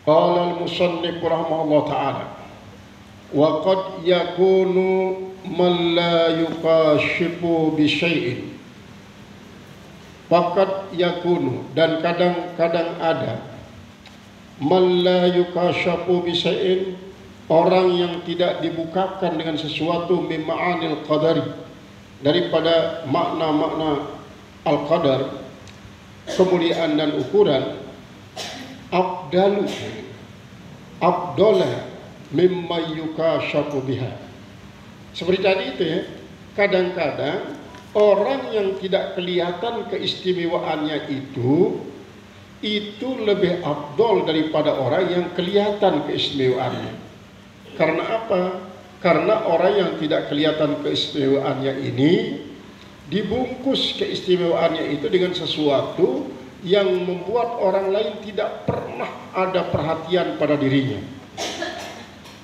Qala al-musannif rahimahullah ta'ala wa qad yakunu man la yuqashifu bi syai'in. Faqad yakunu, dan kadang-kadang ada man la yuqashifu bi syai'in, orang yang tidak dibukakan dengan sesuatu min ma'anil qadari, daripada makna-makna al-qadar, kemuliaan dan ukuran, abdala mimma yukashafu biha. Seperti tadi itu ya, kadang-kadang orang yang tidak kelihatan keistimewaannya itu lebih afdol daripada orang yang kelihatan keistimewaannya. Karena apa? Karena orang yang tidak kelihatan keistimewaannya ini dibungkus keistimewaannya itu dengan sesuatu yang membuat orang lain tidak pernah ada perhatian pada dirinya.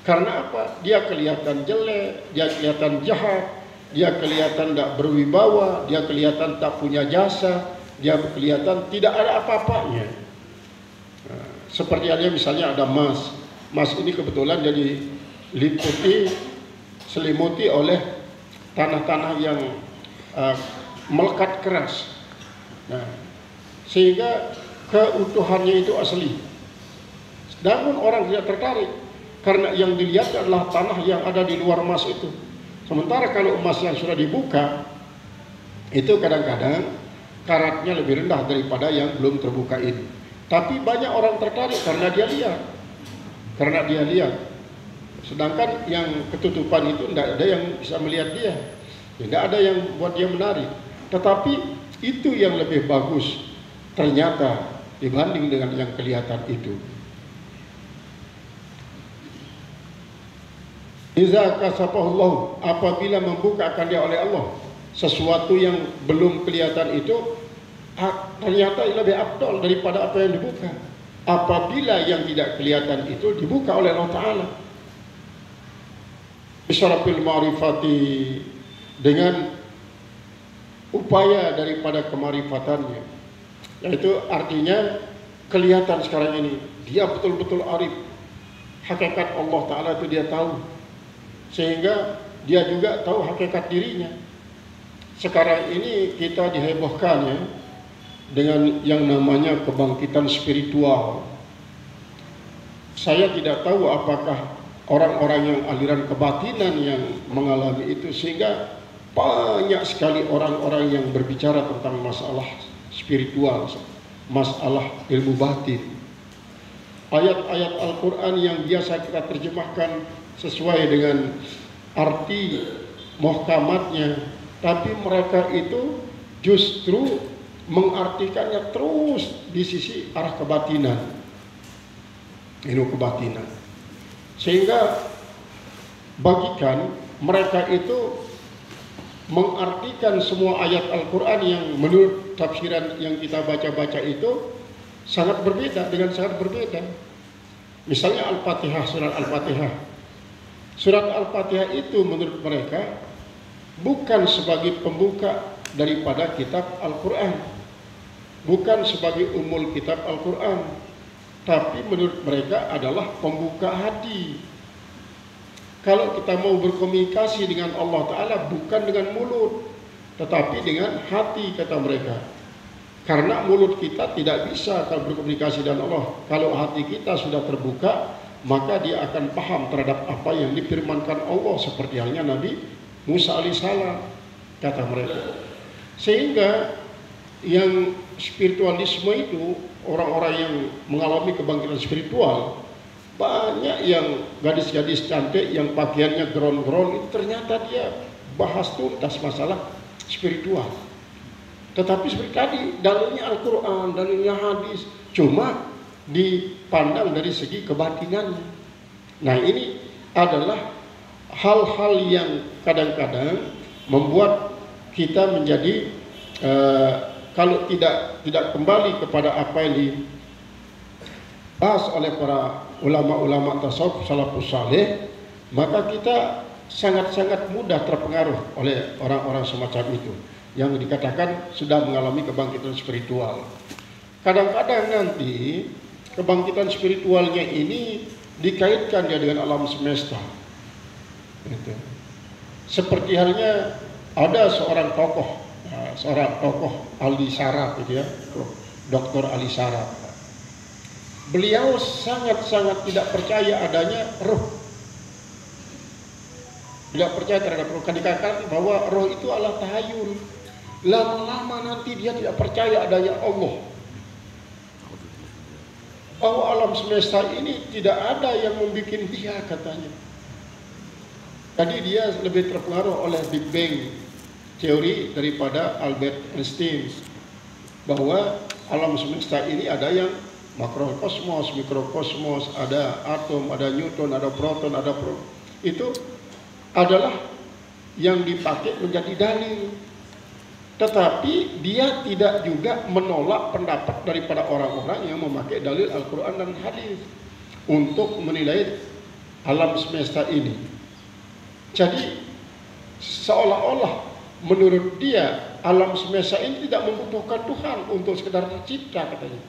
Karena apa? Dia kelihatan jelek, dia kelihatan jahat, dia kelihatan tidak berwibawa, dia kelihatan tak punya jasa, dia kelihatan tidak ada apa-apanya. Nah, seperti halnya misalnya ada emas. Emas ini kebetulan jadi selimuti oleh tanah-tanah yang melekat keras. Nah, sehingga keutuhannya itu asli. Namun orang tidak tertarik karena yang dilihat adalah tanah yang ada di luar emas itu. Sementara kalau emas yang sudah dibuka itu kadang-kadang karatnya lebih rendah daripada yang belum terbuka ini. Tapi banyak orang tertarik karena dia lihat. Sedangkan yang ketutupan itu tidak ada yang bisa melihat dia, tidak ada yang buat dia menarik. Tetapi itu yang lebih bagus ternyata dibanding dengan yang kelihatan itu. Iza kasafahullah, apabila membukakan dia oleh Allah sesuatu yang belum kelihatan itu, ternyata lebih afdal daripada apa yang dibuka. Apabila yang tidak kelihatan itu dibuka oleh Allah Ta'ala bisyarafil ma'rifati, dengan upaya daripada kemarifatannya, yaitu artinya kelihatan sekarang ini dia betul-betul arif, hakikat Allah Ta'ala itu dia tahu, sehingga dia juga tahu hakikat dirinya. Sekarang ini kita dihebohkan ya dengan yang namanya kebangkitan spiritual. Saya tidak tahu apakah orang-orang yang aliran kebatinan yang mengalami itu, sehingga banyak sekali orang-orang yang berbicara tentang masalah spiritual, masalah ilmu batin. Ayat-ayat Al-Quran yang biasa kita terjemahkan sesuai dengan arti muhkamatnya, tapi mereka itu justru mengartikannya terus di sisi arah kebatinan, ilmu kebatinan. Sehingga bagikan mereka itu mengartikan semua ayat Al-Quran yang menurut tafsiran yang kita baca-baca itu sangat berbeda, dengan sangat berbeda. Misalnya Al-Fatihah, surat Al-Fatihah. Surat Al-Fatihah itu menurut mereka bukan sebagai pembuka daripada kitab Al-Quran, bukan sebagai umul kitab Al-Quran, tapi menurut mereka adalah pembuka hati. Kalau kita mau berkomunikasi dengan Allah Ta'ala bukan dengan mulut, tetapi dengan hati, kata mereka. Karena mulut kita tidak bisa kalau berkomunikasi dengan Allah. Kalau hati kita sudah terbuka, maka dia akan paham terhadap apa yang difirmankan Allah, seperti halnya Nabi Musa alaihissalam, kata mereka. Sehingga yang spiritualisme itu, orang-orang yang mengalami kebangkitan spiritual, banyak yang gadis-gadis cantik yang pakaiannya geron-geron itu ternyata dia bahas tuntas masalah spiritual. Tetapi seperti tadi, dalilnya Al-Quran, dalilnya hadis, cuma dipandang dari segi kebatinannya. Nah, ini adalah hal-hal yang kadang-kadang membuat kita menjadi kalau tidak kembali kepada apa yang dibahas oleh para ulama-ulama tasawuf salafus saleh, maka kita sangat-sangat mudah terpengaruh oleh orang-orang semacam itu yang dikatakan sudah mengalami kebangkitan spiritual. Kadang-kadang nanti kebangkitan spiritualnya ini dikaitkan dia dengan alam semesta. Gitu. Seperti halnya ada seorang tokoh Ali Saraf, gitu ya, Dr. Ali Saraf. Beliau sangat-sangat tidak percaya adanya roh. Tidak percaya terhadap roh. Kan dikatakan bahwa roh itu adalah tahayul. Lama-lama nanti dia tidak percaya adanya Allah. Bahwa alam semesta ini tidak ada yang membuat dia, katanya. Tadi dia lebih terpengaruh oleh Big Bang teori daripada Albert Einstein, bahwa alam semesta ini ada yang makrokosmos, mikrokosmos, ada atom, ada neutron, ada proton, ada itu adalah yang dipakai menjadi dalil. Tetapi dia tidak juga menolak pendapat daripada orang-orang yang memakai dalil Al-Quran dan hadis untuk menilai alam semesta ini. Jadi seolah-olah menurut dia alam semesta ini tidak membutuhkan Tuhan untuk sekedar tercipta, katanya.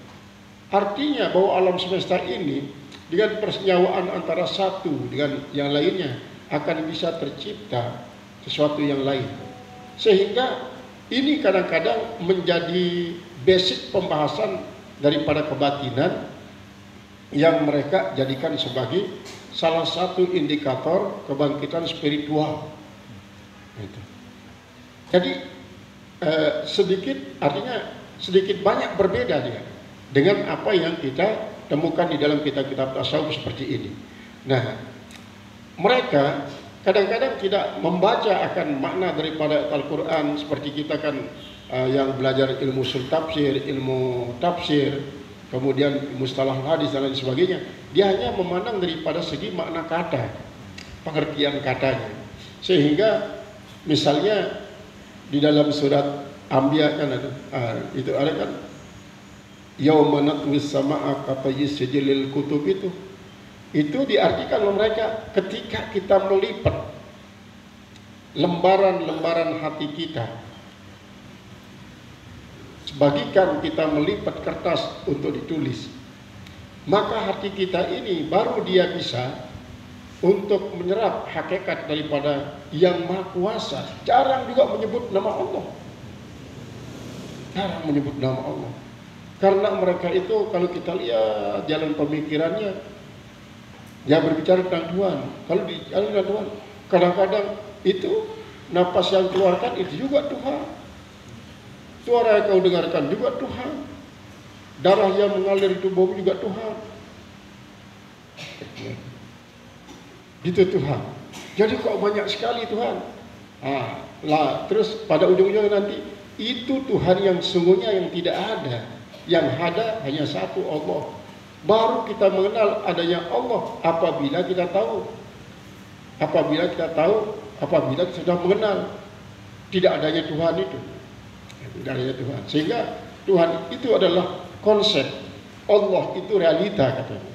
Artinya bahwa alam semesta ini dengan persenyawaan antara satu dengan yang lainnya akan bisa tercipta sesuatu yang lain. Sehingga ini kadang-kadang menjadi basic pembahasan daripada kebatinan yang mereka jadikan sebagai salah satu indikator kebangkitan spiritual. Jadi sedikit banyak berbeda dia dengan apa yang kita temukan di dalam kitab-kitab tasawuf seperti ini. Nah, mereka kadang-kadang tidak membaca akan makna daripada Al-Quran seperti kita kan yang belajar ilmu ushul tafsir, ilmu tafsir, kemudian mustalah hadis dan lain sebagainya. Dia hanya memandang daripada segi makna kata, pengertian katanya. Sehingga misalnya di dalam surat Anbiya kan ada, itu ada kan, yauma natwis samaa katayis sijilil kutub itu diartikan oleh mereka ketika kita melipat lembaran-lembaran hati kita, sebagikan kita melipat kertas untuk ditulis, maka hati kita ini baru dia bisa untuk menyerap hakikat daripada yang Maha Kuasa. Jarang juga menyebut nama Allah. Jarang menyebut nama Allah. Karena mereka itu kalau kita lihat jalan pemikirannya, dia berbicara tentang Tuhan. Kalau bicara tentang Tuhan, kadang-kadang itu napas yang keluarkan itu juga Tuhan. Suara yang kau dengarkan juga Tuhan. Darah yang mengalir di tubuhmu juga Tuhan. Itu Tuhan. Jadi kok banyak sekali Tuhan. Terus pada ujung-ujungnya nanti itu Tuhan yang sungguhnya yang tidak ada. Yang ada hanya satu, Allah. Baru kita mengenal adanya Allah apabila kita tahu. Apabila kita sudah mengenal tidak adanya Tuhan itu. Tidak adanya Tuhan. Sehingga Tuhan itu adalah konsep. Allah itu realita, katanya.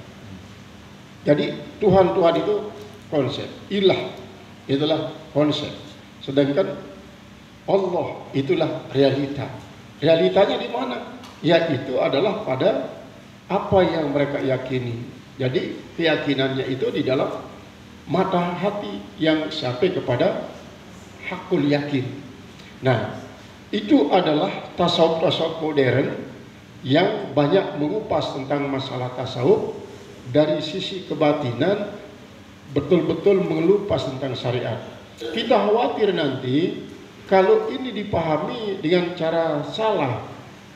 Jadi Tuhan itu konsep. Ilah itulah konsep. Sedangkan Allah itulah realita. Realitanya di mana? Yaitu adalah pada apa yang mereka yakini. Jadi keyakinannya itu di dalam mata hati yang sampai kepada hakul yakin. Nah, itu adalah tasawuf-tasawuf modern yang banyak mengupas tentang masalah tasawuf dari sisi kebatinan, betul-betul mengelupas tentang syariat. Kita khawatir nanti kalau ini dipahami dengan cara salah,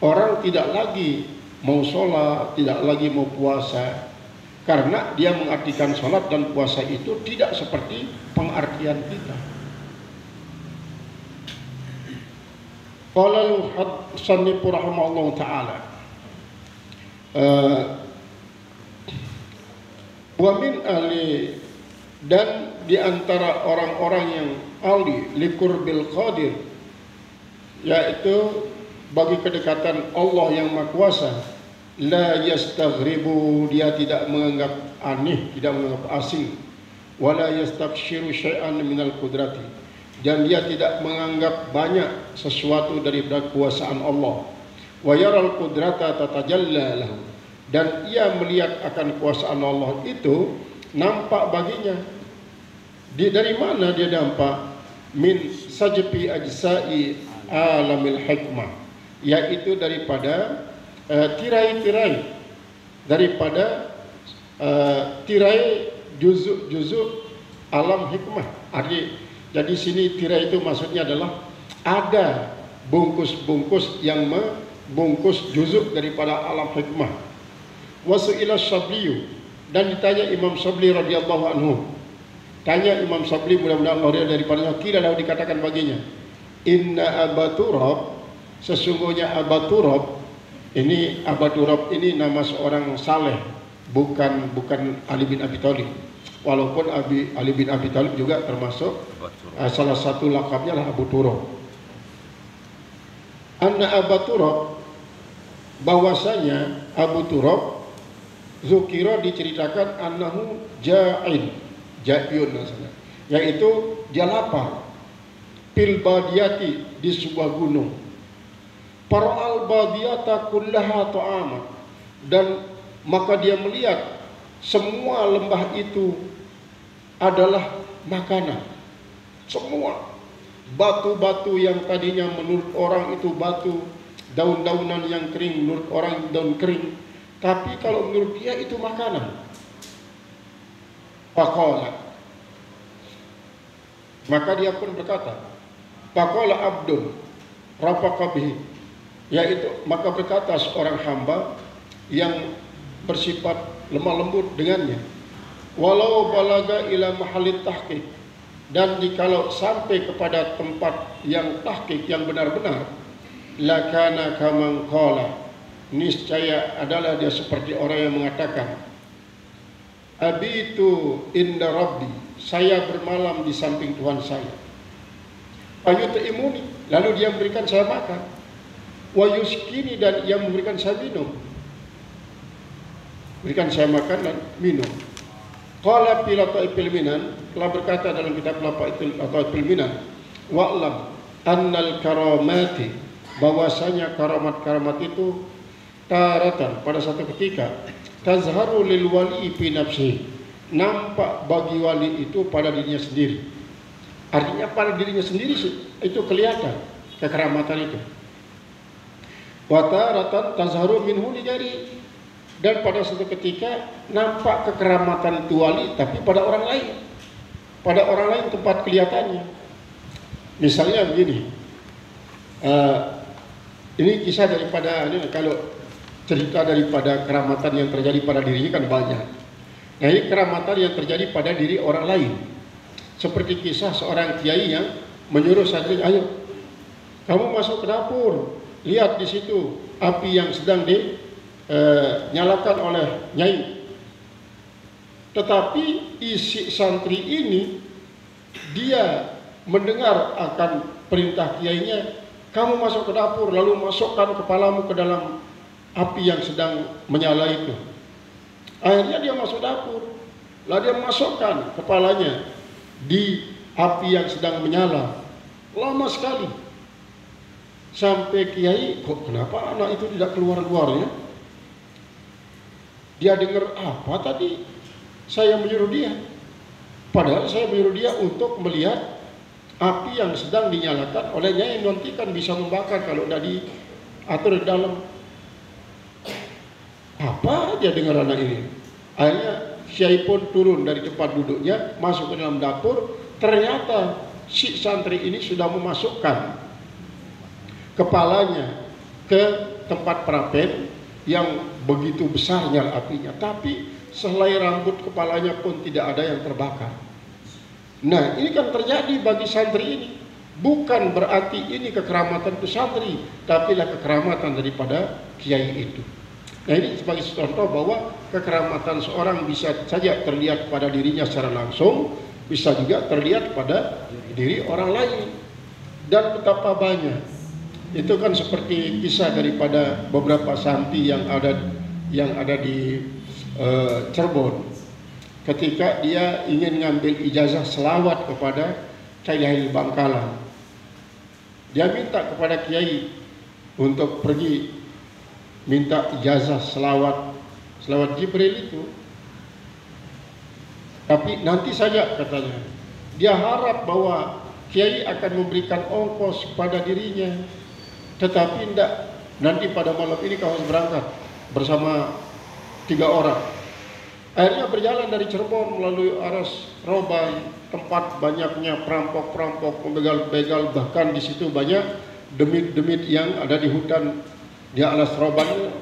orang tidak lagi mau sholat, tidak lagi mau puasa, karena dia mengartikan sholat dan puasa itu tidak seperti pengartian kita. Qala al-Musannif rahimahullah ta'ala, wa min ahli, dan di antara orang-orang yang ahli liqurbil qadir, yaitu bagi kedekatan Allah yang Maha Kuasa, la yastaghribu, dia tidak menganggap aneh, tidak menganggap asing, wala yastabshiru syai'an minal qudrati, dan dia tidak menganggap banyak sesuatu dari kekuasaan Allah. Wa yaral qudrata tatajalla lahu, dan ia melihat akan kuasaan Allah itu nampak baginya. Dari mana dia nampak? Min sajfi ajsa'i alamil hikmah, yaitu daripada tirai-tirai, daripada tirai juzuk-juzuk alam hikmah. Jadi sini tirai itu maksudnya adalah ada bungkus-bungkus yang membungkus juzuk daripada alam hikmah. Wasu'ila Syabliyu, dan ditanya Imam Syabli radhiyallahu anhu. Tanya Imam Syabli, mudah-mudahan Allah daripadanya, kira dah dikatakan baginya, inna Aba Turab, sesungguhnya Aba Turab ini, nama seorang saleh, bukan Ali bin Abi Thalib. Walaupun Ali bin Abi Thalib juga termasuk salah satu lakabnya lah Abu Turab. Anna Aba Turab, bahwasanya Abu Turab zukira diceritakan annahu ja'iyun, yaitu dia lapar, fil badiyati, di sebuah gunung. Para'al badiyata kullaha ta'ama, dan maka dia melihat semua lembah itu adalah makanan. Semua batu-batu yang tadinya menurut orang itu batu, daun-daunan yang kering menurut orang daun kering, tapi kalau menurut dia itu makanan. Faqala, maka dia pun berkata, faqala abdun rafaqa bihi, yaitu maka berkata seorang hamba yang bersifat lemah lembut dengannya, walau balaga ila mahallit tahqiq, dan jikalau sampai kepada tempat yang tahqiq yang benar-benar, lakana kaman qala, niscaya adalah dia seperti orang yang mengatakan, abitu inda rabbi, saya bermalam di samping Tuhan saya. Fayut'imuni, lalu dia memberikan saya makan. Wa yuskini, dan ia memberikan saya minum. Berikan saya makan dan minum. Qala fi lataifil minan, telah berkata dalam kitab lataifil minan, wa'lam annal karamati, bahwasanya karamat-karamat itu taratan, pada satu ketika, tazharu lil wali fi nafsi, nampak bagi wali itu pada dirinya sendiri. Artinya pada dirinya sendiri itu kelihatan kekeramatan itu. Wa taratan tazharu minhu li jari, dan pada satu ketika nampak kekeramatan itu wali tapi pada orang lain. Pada orang lain tempat kelihatannya. Misalnya begini, ini kisah daripada ini, kalau cerita daripada keramatan yang terjadi pada dirinya kan banyak. Nah, ini keramatan yang terjadi pada diri orang lain. Seperti kisah seorang kiai yang menyuruh santrinya, ayo kamu masuk ke dapur, lihat di situ api yang sedang dinyalakan oleh nyai. Tetapi isi santri ini, dia mendengar akan perintah kiainya, kamu masuk ke dapur lalu masukkan kepalamu ke dalam api yang sedang menyala itu. Akhirnya dia masuk dapur, lalu dia masukkan kepalanya di api yang sedang menyala. Lama sekali, sampai kiai, kok kenapa anak itu tidak keluar-keluarnya? Dia dengar apa tadi? Saya menyuruh dia, padahal saya menyuruh dia untuk melihat api yang sedang dinyalakan oleh nyai, nanti kan bisa membakar kalau tidak diatur di dalam. Apa dia dengar anak ini? Akhirnya Syai pun turun dari tempat duduknya, masuk ke dalam dapur. Ternyata si santri ini sudah memasukkan kepalanya ke tempat perapen yang begitu besarnya apinya, tapi sehelai rambut kepalanya pun tidak ada yang terbakar. Nah, ini kan terjadi bagi santri ini. Bukan berarti ini kekeramatan itu santri, tapi lah kekeramatan daripada kiai itu. Nah, ini sebagai contoh bahwa kekeramatan seorang bisa saja terlihat pada dirinya secara langsung, bisa juga terlihat pada diri orang lain. Dan betapa banyak. Itu kan seperti kisah daripada beberapa santri yang ada di Cirebon. Ketika dia ingin ngambil ijazah selawat kepada Kiai Bangkalan, dia minta kepada kiai untuk pergi minta ijazah selawat selawat Jibril itu. Tapi nanti saja katanya. Dia harap bahwa Kiai akan memberikan ongkos kepada dirinya. Tetapi tidak, nanti pada malam ini kau harus berangkat bersama 3 orang. Akhirnya berjalan dari Cirebon melalui Aras Roban, tempat banyaknya perampok-perampok, pembegal-begal, bahkan di situ banyak demit-demit yang ada di hutan di Aras Roban.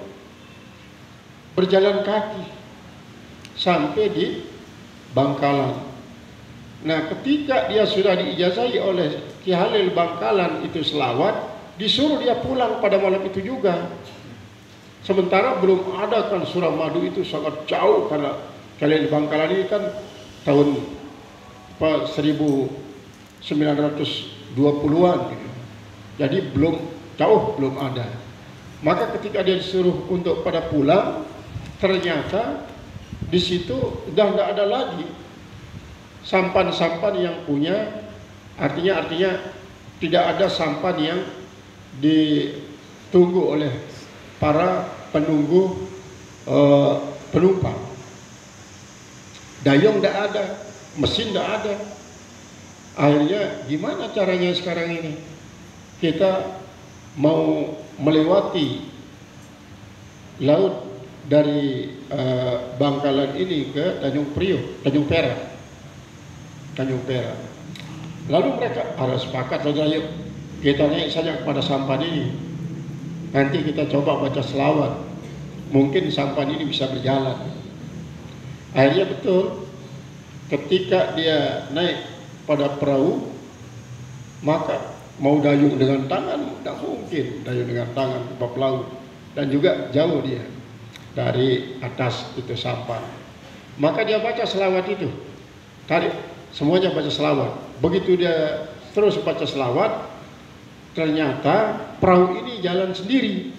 Berjalan kaki sampai di Bangkalan. Nah, ketika dia sudah diijazahi oleh Ki Halil Bangkalan itu selawat, disuruh dia pulang pada malam itu juga. Sementara belum ada kan Suramadu itu sangat jauh, karena Ki Halil Bangkalan ini kan tahun 1920-an gitu. Jadi belum jauh, belum ada. Maka ketika dia disuruh untuk pada pulang, ternyata di situ sudah tidak ada lagi sampan-sampan yang punya, artinya tidak ada sampan yang ditunggu oleh para penunggu penumpang. Dayung tidak ada, mesin tidak ada. Akhirnya gimana caranya sekarang ini? Kita mau melewati laut dari Bangkalan ini ke Tanjung Priok, Tanjung Perak. Lalu mereka harus sepakat saja, yuk kita naik saja kepada sampan ini. Nanti kita coba baca selawat. Mungkin sampan ini bisa berjalan. Akhirnya betul, ketika dia naik pada perahu, maka mau dayung dengan tangan, tidak mungkin dayung dengan tangan ke bawah laut. Dan juga jauh dia dari atas itu sampan. Maka dia baca selawat itu. Tarik. Semuanya baca selawat. Begitu dia terus baca selawat, ternyata perahu ini jalan sendiri.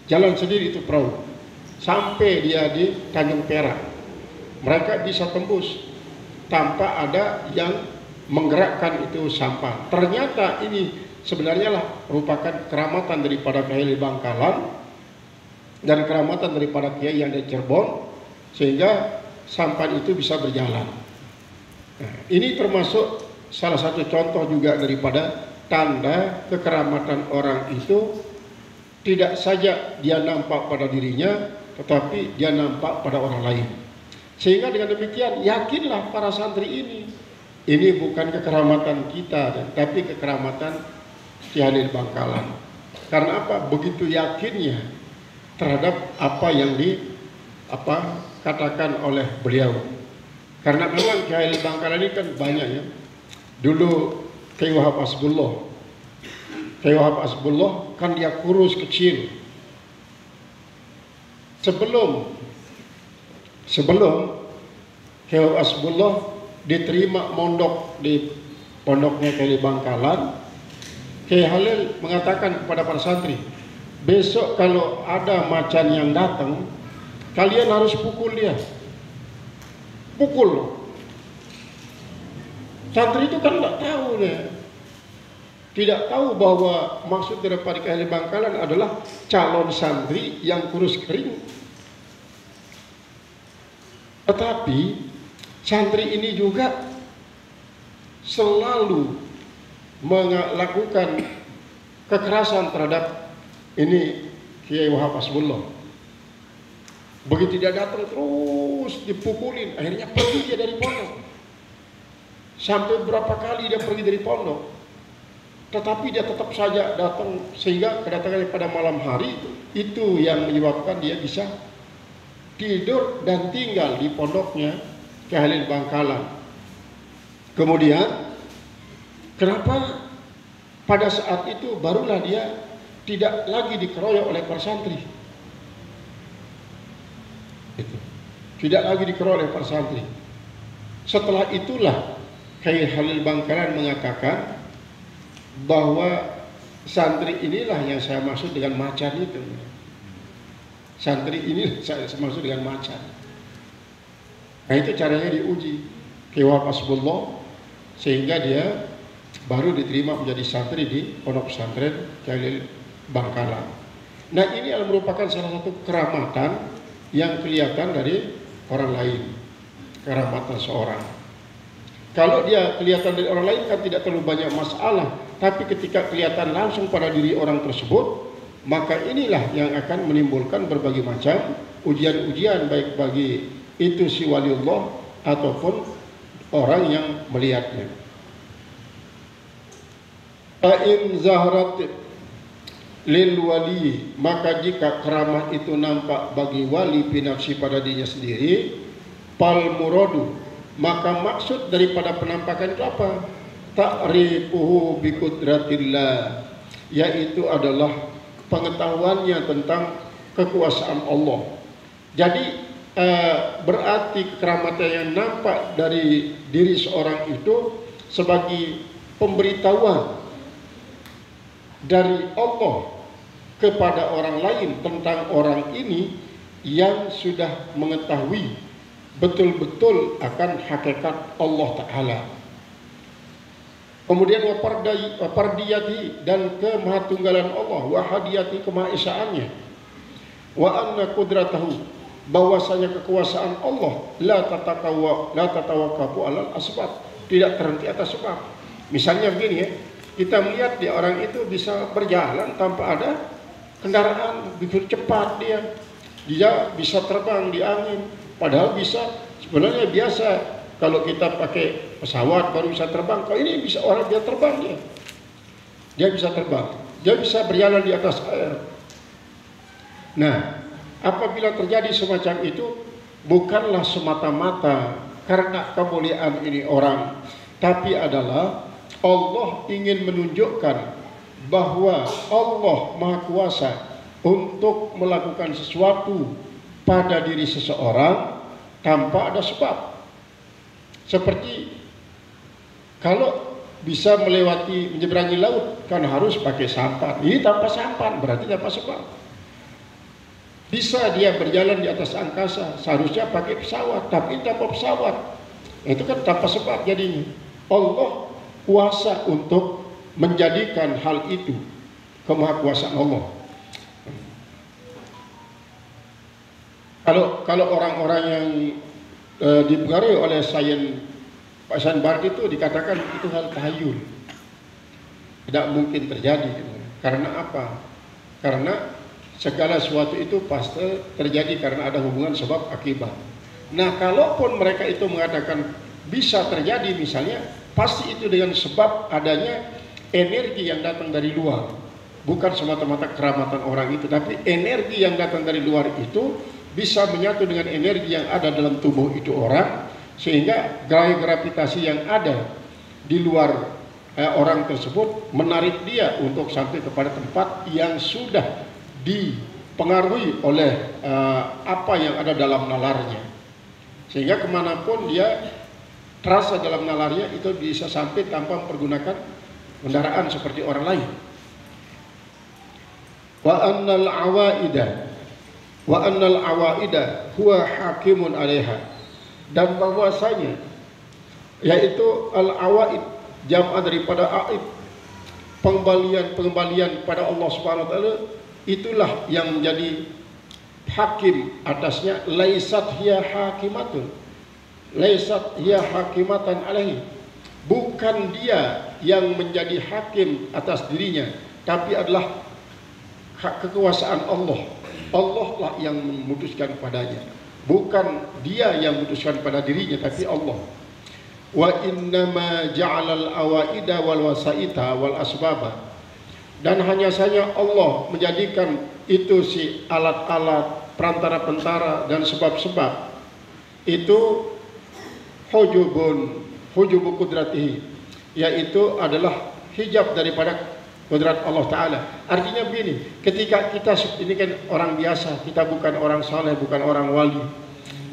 Jalan sendiri itu perahu. Sampai dia di Tanjung Perak. Mereka bisa tembus tanpa ada yang menggerakkan itu sampan. Ternyata ini sebenarnya lah merupakan keramatan daripada Ki Halil Bangkalan dan keramatan daripada Kiai yang dari Cirebon, sehingga sampan itu bisa berjalan. Nah, ini termasuk salah satu contoh juga daripada tanda kekeramatan orang itu, tidak saja dia nampak pada dirinya, tetapi dia nampak pada orang lain. Sehingga dengan demikian yakinlah para santri ini bukan kekeramatan kita, tapi kekeramatan Ki Halil Bangkalan. Karena apa? Begitu yakinnya terhadap apa yang katakan oleh beliau. Karena memang Ki Halil Bangkalan ini kan banyak ya. Dulu Kiai Wahab Hasbullah kan dia kurus kecil. Sebelum Kiai Wahab Hasbullah diterima mondok di pondoknya Kiai Bangkalan, Kiai Halil mengatakan kepada para santri, besok kalau ada macan yang datang, kalian harus pukul dia. Pukul. Santri itu kan tidak tahu bahwa maksud daripada Ki Halil Bangkalan adalah calon santri yang kurus kering. Tetapi santri ini juga selalu melakukan kekerasan terhadap ini Kiai Wahab Hasbullah. Begitu dia datang terus dipukulin, akhirnya pergi dia dari pondok. Sampai berapa kali dia pergi dari pondok, tetapi dia tetap saja datang, sehingga kedatangannya pada malam hari itu yang menyebabkan dia bisa tidur dan tinggal di pondoknya Ki Halil Bangkalan. Kemudian kenapa pada saat itu barulah dia tidak lagi dikeroyok oleh para santri? Tidak lagi dikeroyok oleh para santri. Setelah itulah Kiai Halil Bangkalan mengatakan bahwa santri inilah yang saya maksud dengan macan itu. Santri ini saya maksud dengan macan. Nah, itu caranya diuji Kiai Wahab Hasbullah, sehingga dia baru diterima menjadi santri di pondok pesantren Kiai Halil Bangkalan. Nah, ini adalah merupakan salah satu keramatan yang kelihatan dari orang lain, keramatan seorang. Kalau dia kelihatan dari orang lain kan tidak terlalu banyak masalah, tapi ketika kelihatan langsung pada diri orang tersebut, maka inilah yang akan menimbulkan berbagai macam ujian-ujian, baik bagi itu si waliullah ataupun orang yang melihatnya. Fa'in zahrat lil wali, maka jika keramah itu nampak bagi wali binafsi pada dirinya sendiri, pal muradu, maka maksud daripada penampakan itu apa? Ta'rifuhu bi qudratillah, yaitu adalah pengetahuannya tentang kekuasaan Allah. Jadi berarti keramatan yang nampak dari diri seorang itu sebagai pemberitahuan dari Allah kepada orang lain tentang orang ini yang sudah mengetahui betul-betul akan hakikat Allah Ta'ala. Kemudian wapardiyati, dan kemahatunggalan Allah, wahadiyati, kemahaesaannya, wa anna qudratahu, bahwasanya kekuasaan Allah la tatawakafu alal asbab, tidak terhenti atas sebab. Misalnya begini ya, kita melihat dia orang itu bisa berjalan tanpa ada kendaraan, begitu cepat dia bisa terbang di angin, padahal bisa sebenarnya biasa kalau kita pakai pesawat baru bisa terbang. Kalau ini bisa orang dia terbang, dia bisa terbang, dia bisa berjalan di atas air. Nah, apabila terjadi semacam itu, bukanlah semata-mata karena kemuliaan ini orang, tapi adalah Allah ingin menunjukkan bahwa Allah Maha Kuasa untuk melakukan sesuatu pada diri seseorang tanpa ada sebab. Seperti kalau bisa menyeberangi laut kan harus pakai sampan. Ini tanpa sampan berarti tanpa sebab. Bisa dia berjalan di atas angkasa, seharusnya pakai pesawat, tapi tanpa pesawat. Itu kan tanpa sebab jadinya. Allah kuasa untuk menjadikan hal itu kemahakuasaan Allah. Kalau orang-orang yang dipengaruhi oleh Pak Sain Barat itu dikatakan itu hal tahayul, tidak mungkin terjadi. Karena apa? Karena segala sesuatu itu pasti terjadi karena ada hubungan sebab akibat. Nah, kalaupun mereka itu mengatakan bisa terjadi misalnya, pasti itu dengan sebab adanya energi yang datang dari luar. Bukan semata-mata keramatan orang itu, tapi energi yang datang dari luar itu bisa menyatu dengan energi yang ada dalam tubuh itu orang, sehingga gaya gravitasi yang ada di luar orang tersebut menarik dia untuk sampai kepada tempat yang sudah dipengaruhi oleh apa yang ada dalam nalarnya, sehingga kemanapun dia terasa dalam nalarnya itu bisa sampai tanpa mempergunakan kendaraan seperti orang lain. Wa annal awaida huwa hakimun alaiha, dan bahwasanya yaitu al awaid jam'ah daripada aib, pengembalian pada Allah Subhanahu wa taala, itulah yang menjadi hakim atasnya. Laisat hiya hakimatun, laisat hiya hakimatan alaihi, bukan dia yang menjadi hakim atas dirinya, tapi adalah hak kekuasaan Allah. Allah lah yang memutuskan padanya, bukan dia yang memutuskan pada dirinya, tapi Allah. Wa innama ja'alal awaida wal wasaita wal asbaba, dan hanya saja Allah menjadikan itu si alat-alat, perantara-perantara dan sebab-sebab itu hujubu qudratihi, yaitu adalah hijab daripada kudrat Allah Ta'ala. Artinya begini, ketika kita ini kan orang biasa, kita bukan orang saleh, bukan orang wali,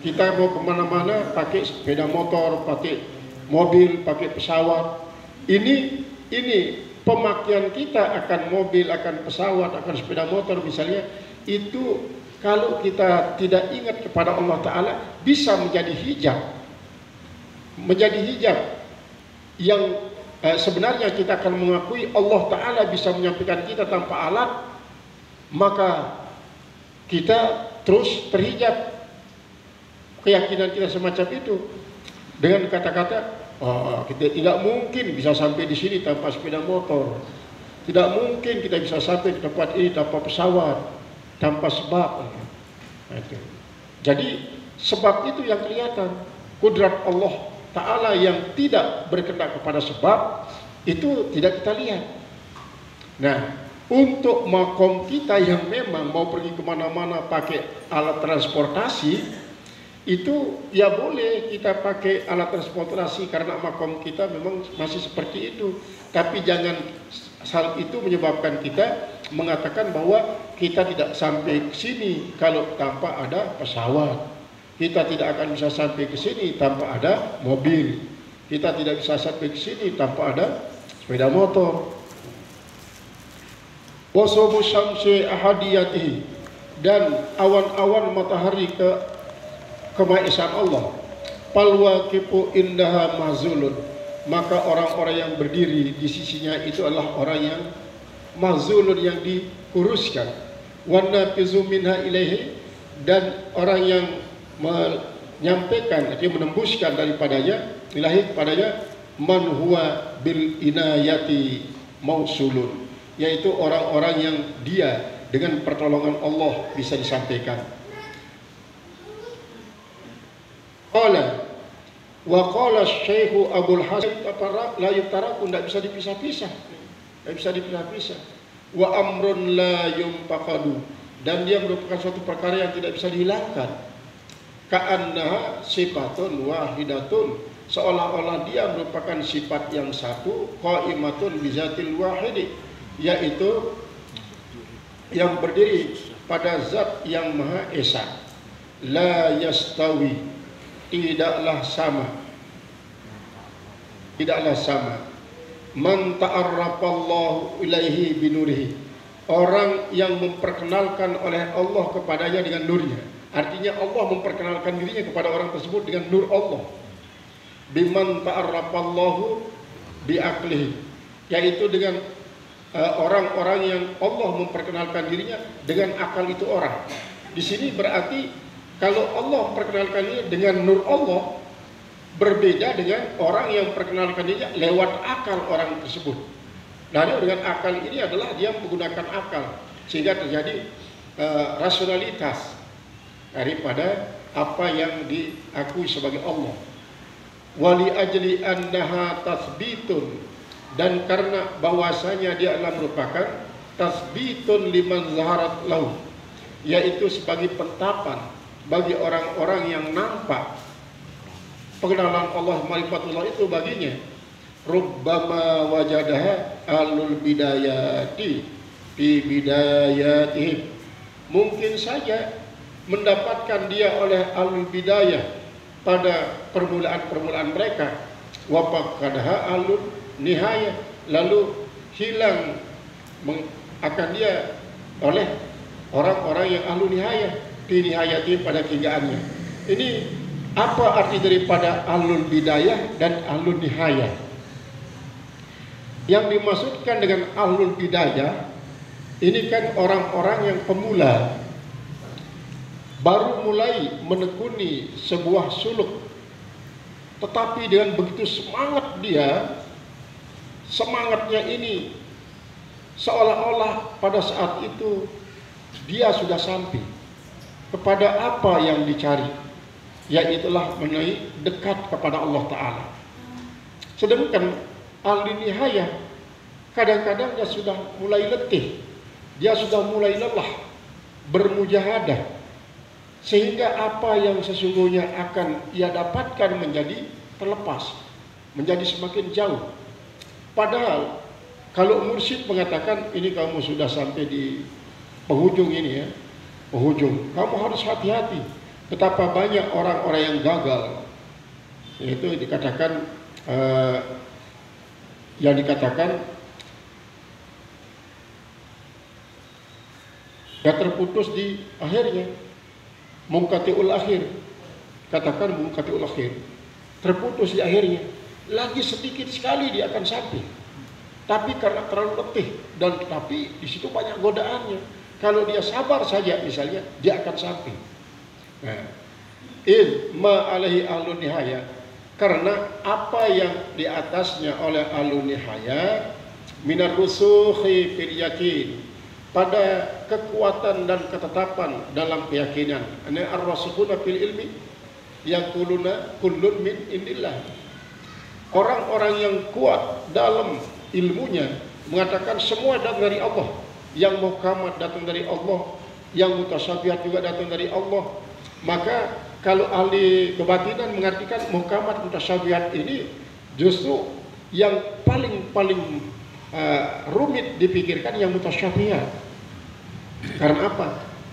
kita mau kemana-mana pakai sepeda motor, pakai mobil, pakai pesawat, ini pemakaian kita akan mobil, akan pesawat, akan sepeda motor misalnya, itu kalau kita tidak ingat kepada Allah Ta'ala bisa menjadi hijab yang sebenarnya kita akan mengakui Allah Ta'ala bisa menyampaikan kita tanpa alat, maka kita terus terhijab keyakinan kita semacam itu dengan kata-kata, kita tidak mungkin bisa sampai di sini tanpa sepeda motor, tidak mungkin kita bisa sampai ke tempat ini tanpa pesawat, tanpa sebab. Jadi sebab itu yang kelihatan, kudrat Allah Ta'ala yang tidak berkenan kepada sebab itu tidak kita lihat. Nah, untuk makom kita yang memang mau pergi kemana-mana pakai alat transportasi, itu ya boleh kita pakai alat transportasi karena makom kita memang masih seperti itu. Tapi jangan hal itu menyebabkan kita mengatakan bahwa kita tidak sampai ke sini kalau tanpa ada pesawat. Kita tidak akan bisa sampai ke sini tanpa ada mobil. Kita tidak bisa sampai ke sini tanpa ada sepeda motor. Wasobu syamsi ahadiyatihi, dan awan-awan matahari kemaesaan Allah. Palwaqifu indaha mahzulun, maka orang-orang yang berdiri di sisinya itu adalah orang yang mahzulun, yang dikuruskan. Wan nafizu minha ilaihi, dan orang yang menyampaikan, artinya menembuskan daripadanya, ilahi kepadanya, man huwa bil inayati mausulun, yaitu orang-orang yang dia dengan pertolongan Allah bisa disampaikan. Qala wa qala Syekh Abdul Hasan la yutaraku, tidak bisa dipisah-pisah, tidak bisa dipisah-pisah. Wa amrun la yumpaqadu, dan dia merupakan suatu perkara yang tidak bisa dihilangkan. Ka'annaha sifatun wahidatun, seolah-olah dia merupakan sifat yang satu. Qaimatun bizatil wahidi, yaitu yang berdiri pada zat yang maha esa. La yastawi, tidaklah sama, tidaklah sama. Man ta'arrafallahu ilaihi binurihi, orang yang memperkenalkan oleh Allah kepadanya dengan nurnya. Artinya Allah memperkenalkan dirinya kepada orang tersebut dengan nur Allah. Biman ta'arrafallahu bi'aqlihi, yaitu dengan orang-orang yang Allah memperkenalkan dirinya dengan akal itu orang. Di sini berarti kalau Allah memperkenalkan dirinya dengan nur Allah, berbeda dengan orang yang memperkenalkan dirinya lewat akal orang tersebut. Lalu dengan akal ini adalah dia menggunakan akal sehingga terjadi rasionalitas daripada apa yang diakui sebagai Allah. Wali ajli annaha tasbitun, dan karena bahwasanya dia adalah merupakan tasbitun liman zaharat lahu, yaitu sebagai pentapan bagi orang-orang yang nampak pengenalan Allah, ma'rifatullah itu baginya. Rubbama wajadaha alul bidayati fi bidayatihim, mungkin saja mendapatkan dia oleh alul bidayah pada permulaan-permulaan mereka. Wa faqadaha alul nihayah, lalu hilang akan dia oleh orang-orang yang ahlu nihayah, fi nihayati, pada kehinggaannya. Ini apa arti daripada ahlul bidayah dan ahlul nihayah? Yang dimaksudkan dengan ahlul bidayah ini kan orang-orang yang pemula, baru mulai menekuni sebuah suluk, tetapi dengan begitu semangat dia, semangatnya ini seolah-olah pada saat itu dia sudah sampai kepada apa yang dicari, yaitulah mengenai dekat kepada Allah Ta'ala. Sedangkan ahli nihayah kadang-kadang dia sudah mulai letih, dia sudah mulai lelah bermujahadah, sehingga apa yang sesungguhnya akan ia dapatkan menjadi terlepas, menjadi semakin jauh. Padahal kalau mursyid mengatakan ini kamu sudah sampai di penghujung ini ya, penghujung, kamu harus hati-hati. Betapa banyak orang-orang yang gagal, yaitu dikatakan yang dikatakan ya terputus di akhirnya, mungkatiul akhir, katakan mungkatiul akhir, terputus di akhirnya, lagi sedikit sekali dia akan sampai. Tapi karena terlalu letih, dan tapi di situ banyak godaannya. Kalau dia sabar saja misalnya, dia akan sampai. Nah, ma alaihi ahlun nihaya, karena apa yang di atasnya oleh ahlun nihaya minar rusukhi fil yakin, pada kekuatan dan ketetapan dalam keyakinan. Ana ar-rasukhuna fil ilmi yaquluna kullun min indillah. Orang-orang yang kuat dalam ilmunya mengatakan semua datang dari Allah. Yang muhkamat datang dari Allah, yang mutasyabihat juga datang dari Allah. Maka kalau ahli kebatinan mengartikan muhkamat mutasyabihat ini justru yang paling rumit dipikirkan yang mutasyabihat. Karena apa?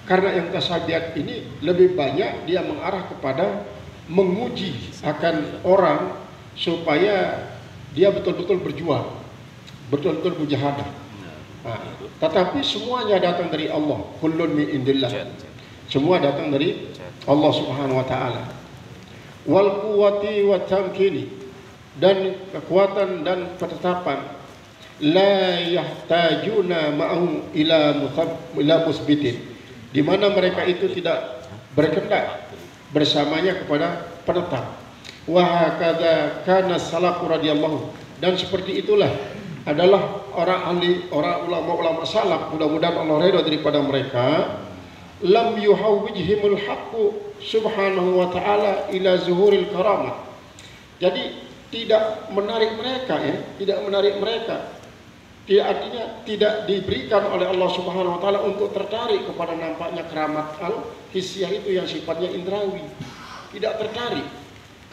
Karena yang mutasyabihat ini lebih banyak dia mengarah kepada menguji akan orang supaya dia betul-betul berjuang, betul-betul mujahadah. Nah, tetapi semuanya datang dari Allah. Kullun min indillah. Semua datang dari Allah Subhanahu wa taala. Wal quwwati wa tamkini, dan kekuatan dan ketetapan, la yahtajuna ma'ahu ila musbitin, di mana mereka itu tidak berkehendak bersamanya kepada penetap. Wa hakadha kana salaf radhiyallahu, dan seperti itulah adalah orang ahli, orang ulama salaf, mudah-mudahan Allah ridha daripada mereka, lam yuhawwijhimul haqqu subhanahu wa ta'ala ila zuhuril karamah. Jadi tidak menarik mereka, tidak menarik mereka. Tidak, artinya tidak diberikan oleh Allah Subhanahu wa taala untuk tertarik kepada nampaknya keramat al-hissiyah itu yang sifatnya indrawi. Tidak tertarik.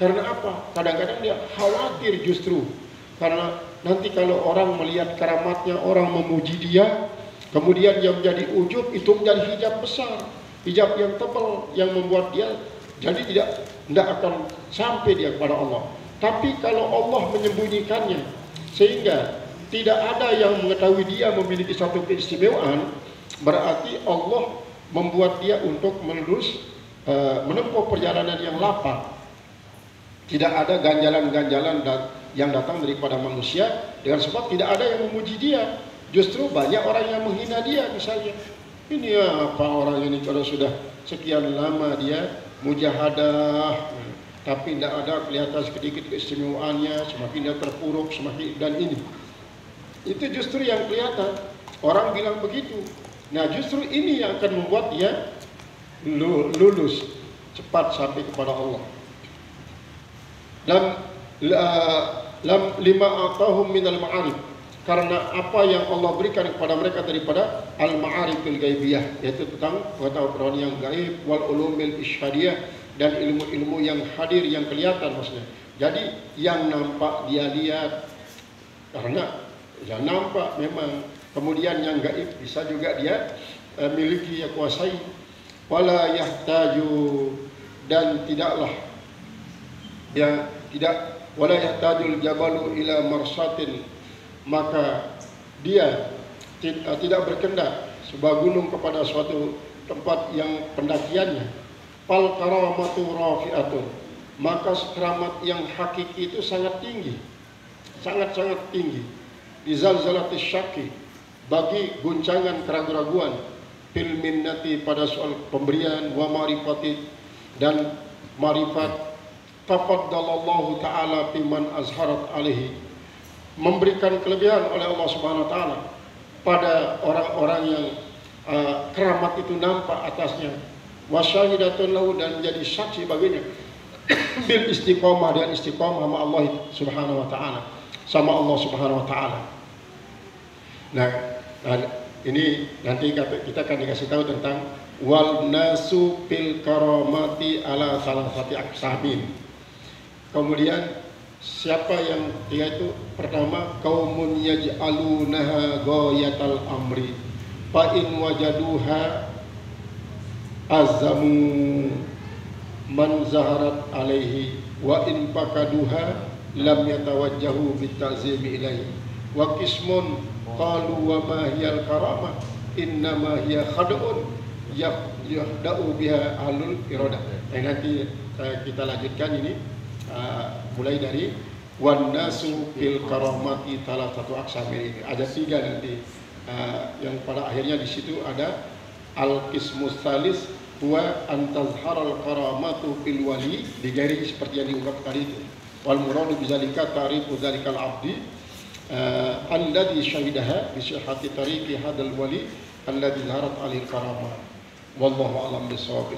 Karena apa? Kadang-kadang dia khawatir justru. Karena nanti kalau orang melihat keramatnya, orang memuji dia, kemudian dia menjadi ujub, itu menjadi hijab besar, hijab yang tebal yang membuat dia jadi tidak akan sampai dia kepada Allah. Tapi kalau Allah menyembunyikannya sehingga tidak ada yang mengetahui dia memiliki satu keistimewaan, berarti Allah membuat dia untuk menempuh perjalanan yang lapang. Tidak ada ganjalan-ganjalan yang datang daripada manusia, dengan sebab tidak ada yang memuji dia. Justru banyak orang yang menghina dia misalnya. Ini apa orang ini kalau sudah sekian lama dia mujahadah, tapi tidak ada kelihatan sedikit keistimewaannya, semakin dia terpuruk, semakin, dan ini. Itu justru yang kelihatan. Orang bilang begitu. Nah justru ini yang akan membuat dia lulus cepat sampai kepada Allah. Lam lima atahum minal ma'arif, karena apa yang Allah berikan kepada mereka daripada al-ma'arifil gaibiyah, yaitu tentang pengetahuan yang gaib, wal ulumil isyhadiyah, dan ilmu-ilmu yang hadir, yang kelihatan maksudnya. Jadi yang nampak dia lihat, karena yang nampak memang, kemudian yang gaib bisa juga dia miliki, ya kuasai. Wala yahtaju, dan tidaklah yang tidak, wala yahtajul jabalu ila marsatin, maka dia tidak berkendak sebuah gunung kepada suatu tempat yang pendakiannya. Fal karamatu rafi'atun, maka keramat yang hakiki itu sangat tinggi, sangat-sangat tinggi. Dizalzalatis syaki, bagi guncangan keraguan-raguan, fil minnati, pada soal pemberian, wa ma'rifati, dan marifat. Tafaddalallahu ta'ala biman azharat alaihi, memberikan kelebihan oleh Allah Subhanahu wa taala pada orang-orang yang keramat itu nampak atasnya. Wasyahidatun lahu, dan menjadi saksi baginya bil istiqomah, dan istiqomah sama Allah Subhanahu wa taala, sama Allah Subhanahu wa taala. Nah, ini nanti kita akan dikasih tahu tentang wal nasu fil karamati ala salasati aqsamin. Kemudian siapa yang dia itu, pertama qaumun yaj'alunaha ghayatal amri fa in wajaduha azamu man zaharat alaihi wa in fakaduha lam yatawajjahu bitazimi ilaihi wa qismun qalu wa ma hiyal karamah innama hiya khad'un yahda'u biha ahlul iradah. Nanti kita lanjutkan ini mulai dari wan nasu fil karamati thalathatu aqsamin. Ini ada 3 nanti yang pada akhirnya di situ ada al qismus tsalis huwa an tazharal karamatu fil wali, digaris seperti yang diungkap tadi itu. Wal muradu bidzalika ta'rifu dzalikal abdi alladhi syahidaha bi sihhati tariqi hadal wali alladhi zaharat alil karamah. Wallahu a'lam bissawab.